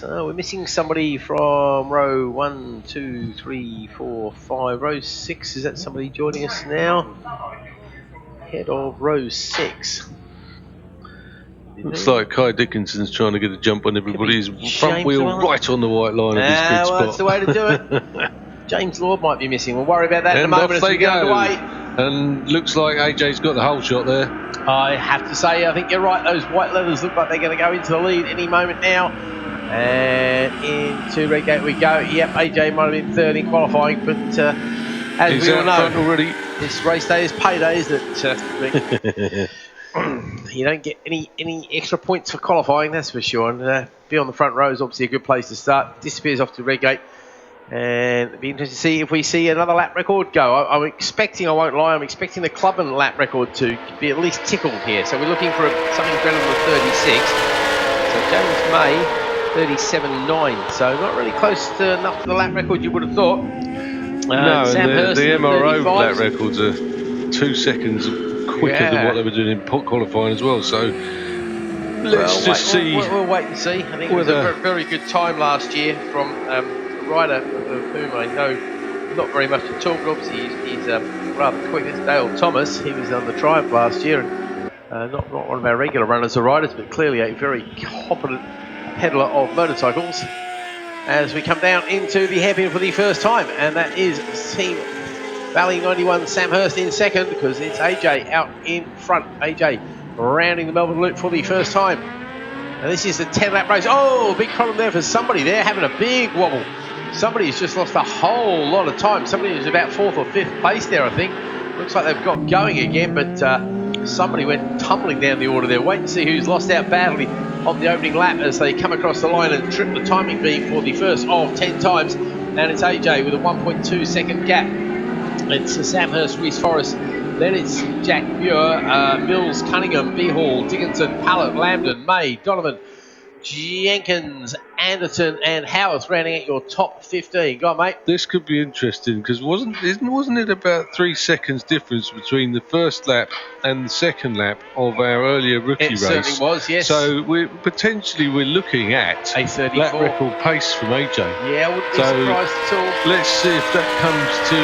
We're missing somebody from row 1, 2, 3, 4, 5. Row 6, is that somebody joining us now? Head of row 6. Looks like Kai Dickinson's trying to get a jump on everybody's front wheel right on the white line of his good spot. That's the way to do it. James Lord might be missing. We'll worry about that in a moment as we go underway. And looks like AJ's got the whole shot there. I have to say, I think you're right. Those white leathers look like they're going to go into the lead any moment now. And into red gate we go. Yep, AJ might have been third in qualifying, but as we all know, already. This race day is payday, isn't it? You don't get any extra points for qualifying, that's for sure. And be on the front row is obviously a good place to start. Disappears off to red gate. And it'll be interesting to see if we see another lap record go. I'm expecting, I won't lie, I'm expecting the Clubman lap record to be at least tickled here. So we're looking for something better than 36. So James May, 37.9. So not really close to enough to the lap record you would have thought. No, Sam and the MRO lap records are 2 seconds quicker than what they were doing in qualifying as well. So let's just see. We'll wait and see. I think it was a very good time last year from a rider of whom I know not very much at all, but obviously he's rather quick. It's Dale Thomas. He was on the Triumph last year, and not one of our regular runners or riders, but clearly a very competent peddler of motorcycles. As we come down into the hairpin for the first time, and that is Team Valley 91 Sam Hurst in second, because it's AJ out in front. AJ rounding the Melbourne Loop for the first time. And this is the 10-lap race. Oh, big problem there for somebody there, having a big wobble. Somebody's just lost a whole lot of time. Somebody was about 4th or 5th place there, I think. Looks like they've got going again, but somebody went tumbling down the order there. Wait and see who's lost out badly on the opening lap as they come across the line and trip the timing beam for the first of 10 times. And it's AJ with a 1.2 second gap. It's Sam Hurst, Reese Forrest. Then it's Jack Muir, Mills, Cunningham, Beehall, Dickinson, Pallett, Lambden, May, Donovan, Jenkins, Anderton and Howarth rounding out your top 15. Go on, mate. This could be interesting because wasn't it about 3 seconds difference between the first lap and the second lap of our earlier rookie race? It certainly was, yes. So we're looking at a 34 lap record pace from AJ. Yeah, I wouldn't be surprised at all. Let's see if that comes to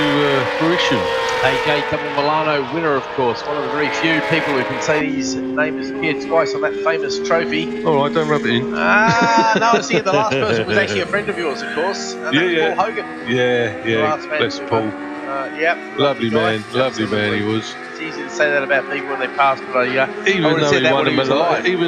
fruition. AJ Double Milano winner, of course. One of the very few people who can say his name has appeared twice on that famous trophy. All right, don't rub it in. No, I was thinking the last person was actually a friend of yours, of course. And yeah. Paul Hogan. Yeah. Bless Paul. Yep. Lovely man he was. It's easy to say that about people when they pass, but even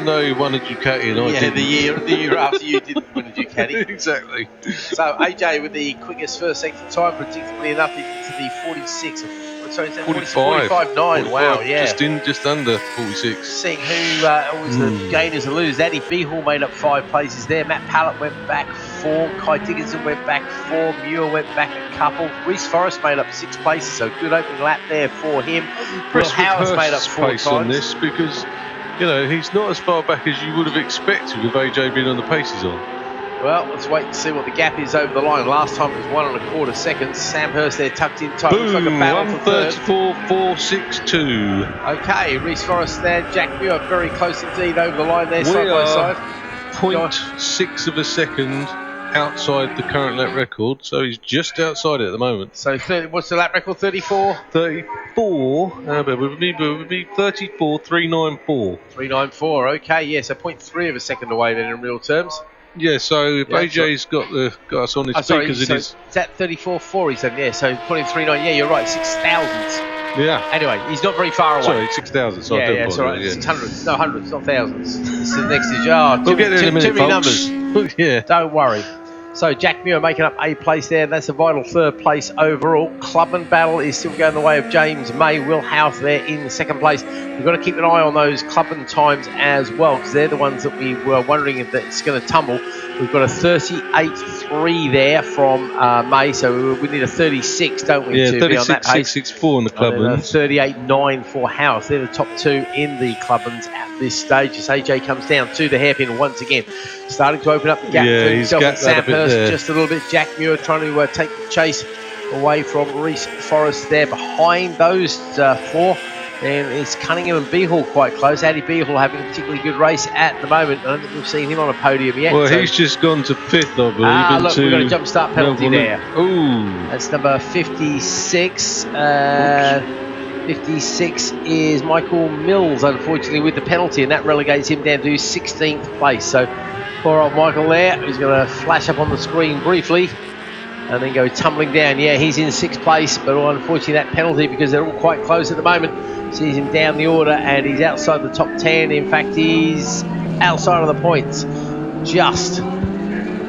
though he won a Ducati and I didn't. the year after you didn't win a Ducati. Exactly. So AJ with the quickest first sector time, predictably enough, into the 46. Sorry, is that 45.9? Wow, yeah. Just under 46. Seeing who was the gainers and losers. Eddie Beehall made up 5 places there. Matt Pallett went back 4. Kai Dickinson went back 4. Muir went back a couple. Reese Forrest made up 6 places, so good opening lap there for him. Will Howard's made up 4 times on this because he's not as far back as you would have expected with AJ being on the paces on. Well, let's wait and see what the gap is over the line. Last time it was 1.25 seconds. Sam Hurst there tucked in tight. Boom, looks like a battle for third. 134.462. Okay, Reese Forrest there. Jack Muir very close indeed over the line there, side by side. 0.6 of a second outside the current lap record, so he's just outside it at the moment. So what's the lap record? 34? 34. It would be 34.394. 394. Okay, yeah, so 0.3 of a second away then in real terms. Yeah, so if AJ's got us on his speakers, it is. It's at 34.4, he said, yeah, so put in 3.9, yeah, you're right, 6,000. Yeah. Anyway, he's not very far away. Sorry, 6,000. So yeah, it's all right. Yeah. It's hundreds, not thousands. This is the next is, we'll get there in a minute, too many numbers. Yeah. Don't worry. So Jack Muir making up a place there. That's a vital third place overall. Clubman battle is still going the way of James May. Will Houth there in second place. We've got to keep an eye on those Clubman times as well, because they're the ones that we were wondering if it's going to tumble. We've got a 38.3 there from May, so we need a 36, don't we, to be on that pace? 36.664 in the Clubman. 38.9 for Houth. They're the top 2 in the Clubmans at this stage as AJ comes down to the hairpin once again. Starting to open up the gap to himself and Sam Hurst just a little bit. Jack Muir trying to take the chase away from Reese Forrest there behind those 4. then it's Cunningham and Beehall quite close. Addy Beehall having a particularly good race at the moment. I don't think we've seen him on a podium yet. Well, so. He's just gone to 5th, I believe. Look, we've got a jump start penalty there. Ooh. That's number 56. 56 is Michael Mills, unfortunately, with the penalty, and that relegates him down to 16th place. So poor old Michael there, who's going to flash up on the screen briefly and then go tumbling down. Yeah, he's in 6th place, but unfortunately that penalty, because they're all quite close at the moment, sees him down the order, and he's outside the top 10. In fact, he's outside of the points, just.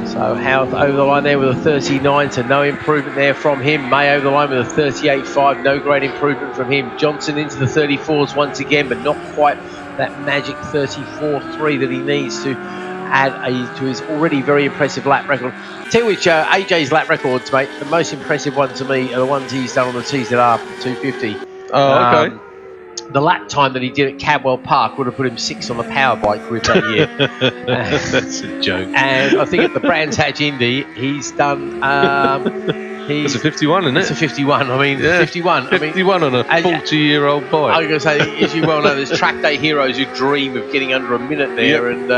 So Howth over the line there with a 39, so no improvement there from him. May over the line with a 38.5, no great improvement from him. Johnson into the 34s once again, but not quite that magic 34.3 that he needs to add to his already very impressive lap record. Tell you which, AJ's lap records, mate, the most impressive one to me are the ones he's done on the TZR 250. Oh, okay. The lap time that he did at Cadwell Park would have put him 6th on the power bike grid that year. That's a joke. And I think at the Brands Hatch Indy, he's done. It's a 51, isn't it? It's a 51. I mean, yeah. 51. 51 on a 40-year-old bike. I was going to say, as you well know, there's track day heroes who dream of getting under a minute there. Yep. And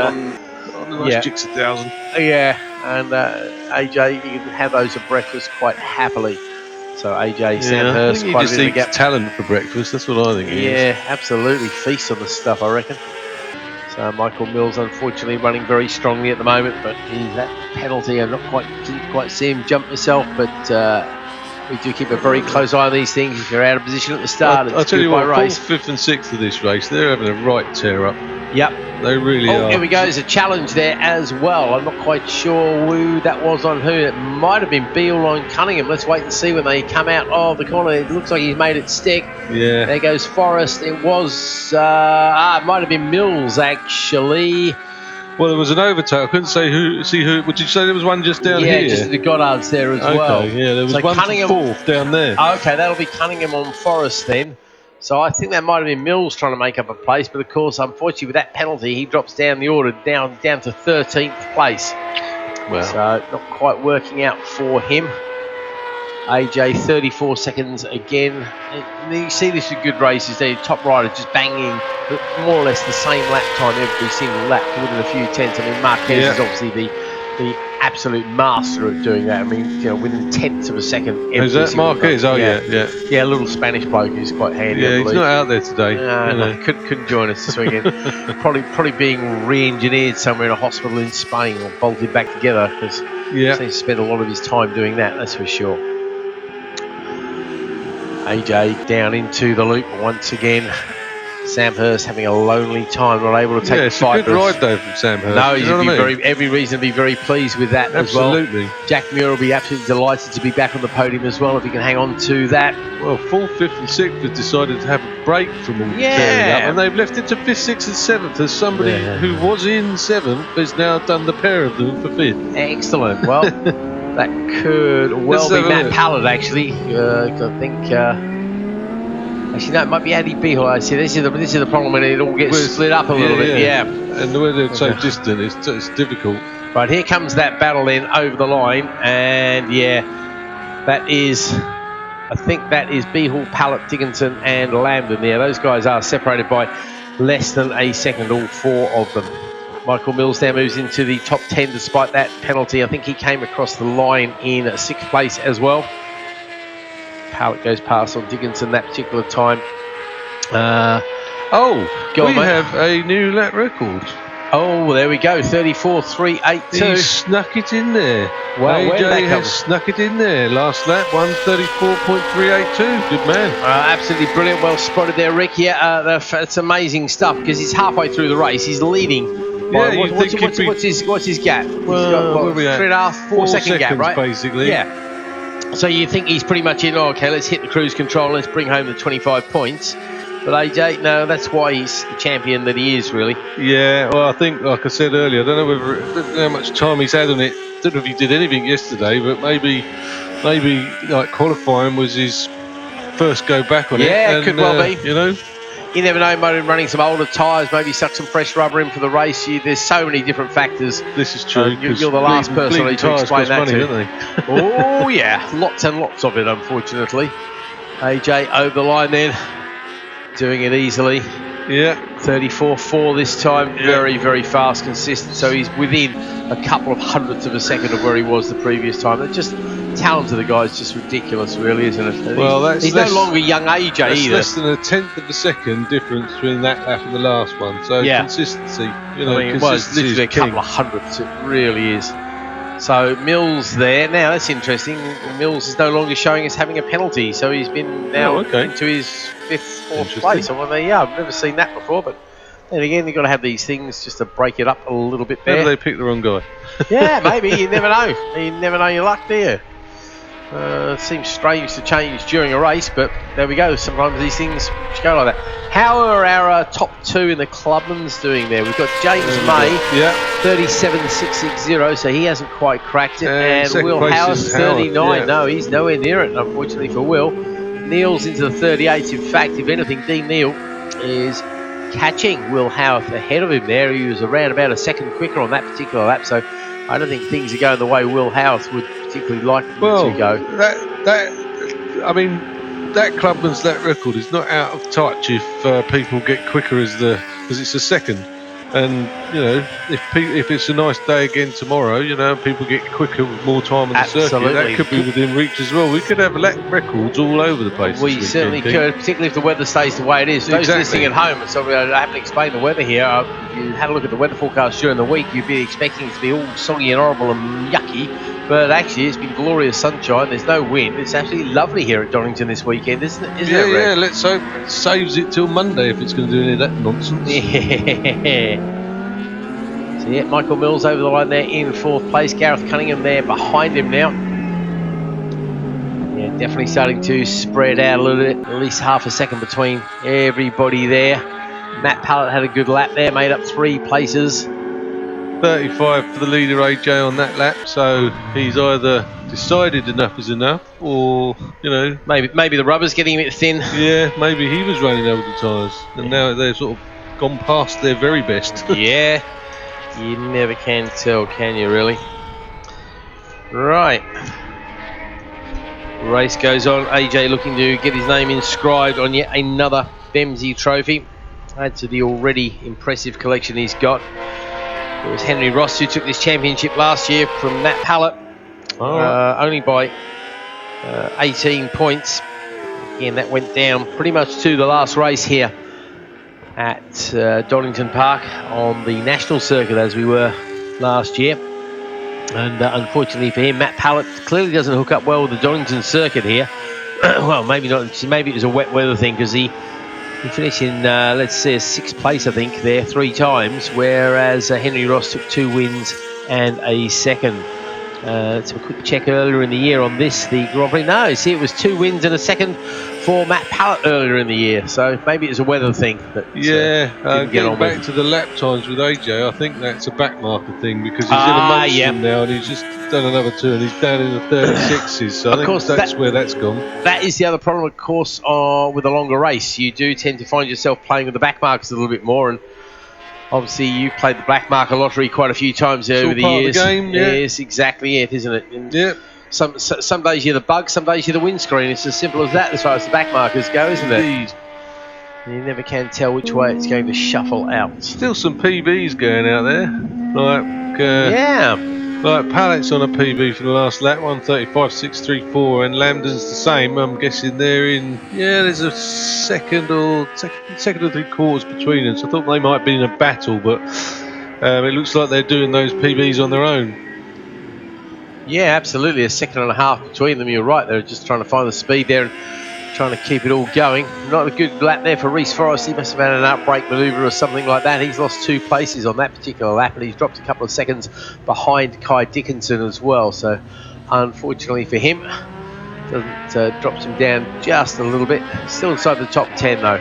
on the nice Jix 1000. Yeah, and AJ, you can have those at breakfast quite happily. So AJ Sandhurst, he just eats talent for breakfast. That's what I think. Yeah, absolutely. Feast on the stuff, I reckon. So Michael Mills, unfortunately, running very strongly at the moment, but that penalty, I didn't quite see him jump myself, but we do keep a very close eye on these things. If you're out of position at the start, I'll tell you what, 4th, 5th and 6th of this race, they're having a right tear up. Yep. They really are. Here we go. There's a challenge there as well. I'm not quite sure who that was on who. It might have been Beale on Cunningham. Let's wait and see when they come out of the corner. It looks like he's made it stick. Yeah. There goes Forrest. It was, it might have been Mills, actually. Well, there was an overtake. I couldn't see who. Would you say there was one just down here? Yeah, just the Goddards there as well. Yeah, there was one Cunningham, 4th down there. Okay, that'll be Cunningham on Forrest then. So I think that might have been Mills trying to make up a place, but of course, unfortunately, with that penalty, he drops down the order down to 13th place. Well. So not quite working out for him. AJ 34 seconds again. And you see this with good races there. Top rider just banging more or less the same lap time every single lap to within a few tenths. I mean, Marquez is obviously the absolute master at doing that. I mean, within tenths of a second. Is that Marquez? Oh, yeah. Yeah, a little Spanish bloke who's quite handy. Yeah, he's not out there today. No, couldn't join us this weekend. probably being re-engineered somewhere in a hospital in Spain or bolted back together, because he seems to spend a lot of his time doing that, that's for sure. AJ down into the loop once again. Samhurst having a lonely time, not able to take the fight. It's a good ride though from Samhurst. No, he's every reason to be very pleased with that as well. Absolutely. Jack Muir will be absolutely delighted to be back on the podium as well if he can hang on to that. Well, 4th, 5th and 6th have decided to have a break from all the tearing up, and they've left it to 5th, 6th and 7th as somebody who was in 7th has now done the pair of them for 5th. Excellent. Well, that could well be Matt Pallett actually. I think... Actually, no, it might be Addy Beehall. I see. This is the problem when it all gets split up a little bit. Yeah. And the way they're so distant, it's difficult. Right, here comes that battle then over the line, and that is, I think that is Beehall, Pallett, Dickinson, and Lambden. Yeah, those guys are separated by less than a second, all 4 of them. Michael Mills now moves into the top 10 despite that penalty. I think he came across the line in 6th place as well. Pallett goes past on Dickinson that particular time. We have a new lap record. Oh, there we go, 34.382. He snuck it in there. Well, AJ has snuck it in there. Last lap, 134.382. Good man. Absolutely brilliant. Well spotted there, Rick. Yeah, it's amazing stuff because he's halfway through the race. He's leading. Yeah, what's his gap? Well, he's got 3.5, 4 second gap, right? Basically. Yeah. So you think he's pretty much in, okay, let's hit the cruise control, let's bring home the 25 points. But AJ, no, that's why he's the champion that he is, really. Yeah, well, I think, like I said earlier, I don't know how much time he's had on it. I don't know if he did anything yesterday, but maybe like qualifying was his first go back on it. Yeah, it could well be. You never know, might have been running some older tyres, maybe suck some fresh rubber in for the race. There's so many different factors. This is true. You're the last person I need to explain that to. Don't they? Oh, yeah. Lots and lots of it, unfortunately. AJ over the line then. doing it easily. Yeah. 34.4 this time. Yeah. Very, very fast, consistent. So he's within a couple of hundredths of a second of where he was the previous time. It's just talent of the guy is just ridiculous, really, isn't it? And Well, he's no longer young AJ that's either. less than a tenth of a second difference between that lap and the last one. So consistency, you know, I mean, it was consistency literally a is king. couple of hundredths. It really is. So Mills there. Now that's interesting. Mills is no longer showing us having a penalty, so he's been now into his fourth place. So well, I've never seen that before, but then again, you've got to have these things just to break it up a little bit there. Maybe they picked the wrong guy. Yeah, maybe. You never know. You never know your luck, do you? It seems strange to change during a race, but there we go. Sometimes these things go like that. How are our top two in the clubman's doing there? We've got James May, 37.660, so he hasn't quite cracked it. And Will Howard's 39. No, he's nowhere near it, unfortunately for Will. Neil's into the 38s. In fact, if anything, Dean Neil is catching Will Howarth ahead of him there. He was around about a second quicker on that particular lap, so I don't think things are going the way Will Howarth would particularly like them to go. That clubman's lap record is not out of touch if people get quicker because it's a second. And you know, if it's a nice day again tomorrow, you know, people get quicker with more time on the circuit. That could be within reach as well. We could have lap records all over the place. We certainly could, particularly if the weather stays the way it is. Those listening at home, so I haven't explained the weather here. If you had a look at the weather forecast during the week, you'd be expecting it to be all soggy and horrible and yucky. But actually, it's been glorious sunshine. There's no wind. It's actually lovely here at Donington this weekend, isn't it? Yeah. Let's hope it saves it till Monday if it's going to do any of that nonsense. Yeah. So yeah, Michael Mills over the line there in fourth place. Gareth Cunningham there behind him now. Yeah, definitely starting to spread out a little bit. At least half a second between everybody there. Matt Pallett had a good lap there, made up 3 places. 35 for the leader AJ on that lap, so he's either decided enough is enough, or you know, maybe the rubber's getting a bit thin. Yeah, maybe he was running over the tyres, and now they're sort of gone past their very best. Yeah, you never can tell, can you? Really? Right. Race goes on. AJ looking to get his name inscribed on yet another Bemsey trophy. Add to the already impressive collection he's got. It was Henry Ross who took this championship last year from Matt Pallett, only by 18 points. Again, that went down pretty much to the last race here at Donington Park on the national circuit as we were last year. And unfortunately for him, Matt Pallett clearly doesn't hook up well with the Donington circuit here. Well, maybe not. Maybe it was a wet weather thing because he finished in, let's say, a 6th place, I think, there 3 times, whereas Henry Ross took 2 wins and a second. Let's have a quick check earlier in the year on this, the Grand Prix. No, see, it was 2 wins and a second for Matt Pallett earlier in the year, so maybe it was a weather thing. That, didn't get on back to the lap times with AJ, I think that's a backmarker thing because he's in amongst them now and he's just done another 2 and he's down in the 36s, so I think that's where that's gone. That is the other problem, of course, with a longer race. You do tend to find yourself playing with the backmarkers a little bit more, and obviously you played the black marker lottery quite a few times over the years. Of the game, yeah. Yes, exactly it, isn't it? And yeah. Some days you're the bug, some days you're the windscreen. It's as simple as that as far as the back markers go, isn't it? Indeed. You never can tell which way it's going to shuffle out. Still some PBs going out there. Like Pallett's on a PB for the last lap, 1:35.634, and Lambden's the same. I'm guessing they're in. Yeah, there's a second or 3/4 between them. So I thought they might be in a battle, but it looks like they're doing those PBs on their own. Yeah, absolutely. A 2.5 between them. You're right. They're just trying to find the speed there and trying to keep it all going. Not a good lap there for Reece Forrest. He must have had an outbreak manoeuvre or something like that. He's lost 2 places on that particular lap, and he's dropped a couple of seconds behind Kai Dickinson as well. So, unfortunately for him, drops him down just a little bit. Still inside the top 10 though.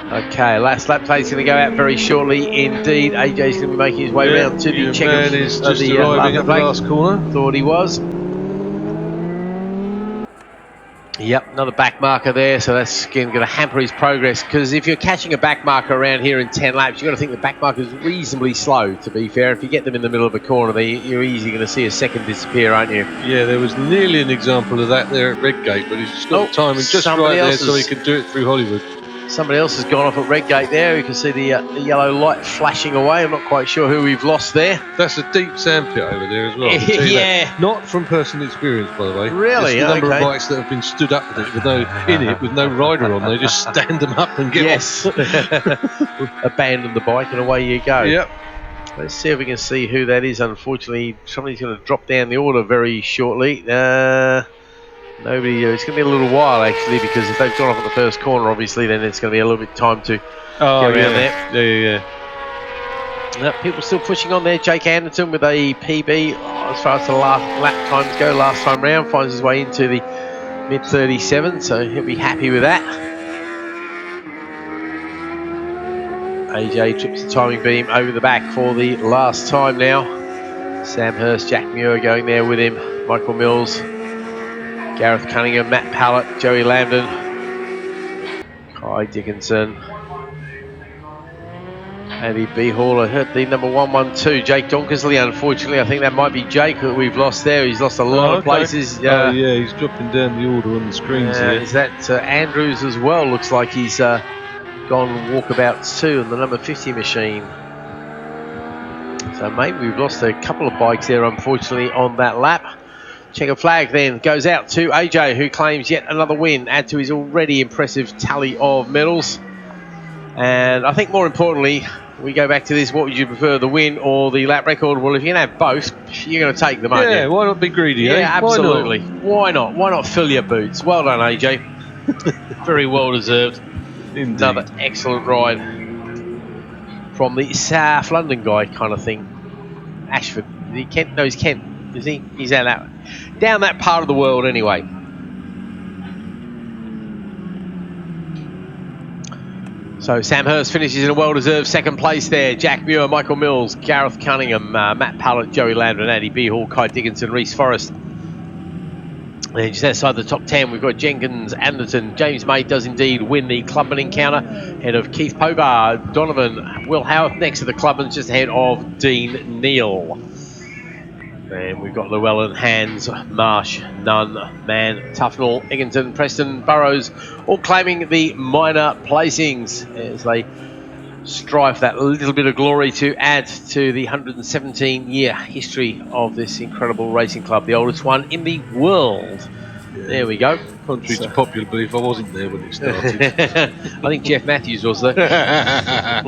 Okay, last lap play is going to go out very shortly indeed. AJ's going to be making his way around to the checkers. Man is just arriving at the last corner. Thought he was. Yep, another back marker there, so that's again going to hamper his progress, because if you're catching a back marker around here in 10 laps, you've got to think the back marker is reasonably slow, to be fair. If you get them in the middle of a corner, you're easily going to see a second disappear, aren't you? Yeah, there was nearly an example of that there at Redgate, but he's just got the timing just right there so he could do it through Hollywood. Somebody else has gone off at Redgate there. You can see the yellow light flashing away. I'm not quite sure who we've lost there. That's a deep sandpit over there as well. I can tell you Yeah. that. Not from personal experience, by the way. Really? Just the number Okay. of bikes that have been stood up with it, with no rider on. They just stand them up and get off. Abandon the bike and away you go. Yep. Let's see if we can see who that is. Unfortunately, somebody's going to drop down the order very shortly. Nobody. It's going to be a little while actually, because if they've gone off at the first corner, obviously, then it's going to be a little bit time to get around there. Yeah. People still pushing on there. Jake Anderton with a PB as far as the lap times go. Last time round, finds his way into the mid 37, so he'll be happy with that. AJ trips the timing beam over the back for the last time now. Sam Hurst, Jack Muir going there with him. Michael Mills, Gareth Cunningham, Matt Pallett, Joey Lambden, Kai Dickinson, Andy B. Hall. I heard the number 112, Jake Donkersley. Unfortunately, I think that might be Jake that we've lost there. He's lost a lot of places. Yeah, he's dropping down the order on the screens here. Is that Andrews as well? Looks like he's gone walkabouts too on the number 50 machine. So maybe we've lost a couple of bikes there, unfortunately, on that lap. Checker flag then goes out to AJ, who claims yet another win, add to his already impressive tally of medals. And I think more importantly, we go back to this: what would you prefer, the win or the lap record? Well, if you can have both, you're going to take them, aren't you? Yeah, why not be greedy? Yeah, absolutely. Why not? Why not fill your boots? Well done, AJ. Very well deserved. Indeed. Another excellent ride from the South London guy kind of thing. Ashford. Is he Kent? No, he's Kent. Is he? He's down that part of the world anyway. So Sam Hurst finishes in a well-deserved second place there. Jack Muir, Michael Mills, Gareth Cunningham, Matt Pallett, Joey Lambden, Andy B. Hall, Kai Dickinson, Reese Forrest. And just outside the top 10, we've got Jenkins, Anderton. James May does indeed win the Clubman encounter, ahead of Keith Pobar, Donovan, Will Howarth next to the Clubman, just ahead of Dean Neal. And we've got Llewellyn, Hands, Marsh, Nunn, Mann, Tufnell, Egginton, Preston, Burrows, all claiming the minor placings as they strive for that little bit of glory to add to the 117-year history of this incredible racing club, the oldest one in the world. Yeah. There we go. Contrary to popular belief, I wasn't there when it started. I think Jeff Matthews was there.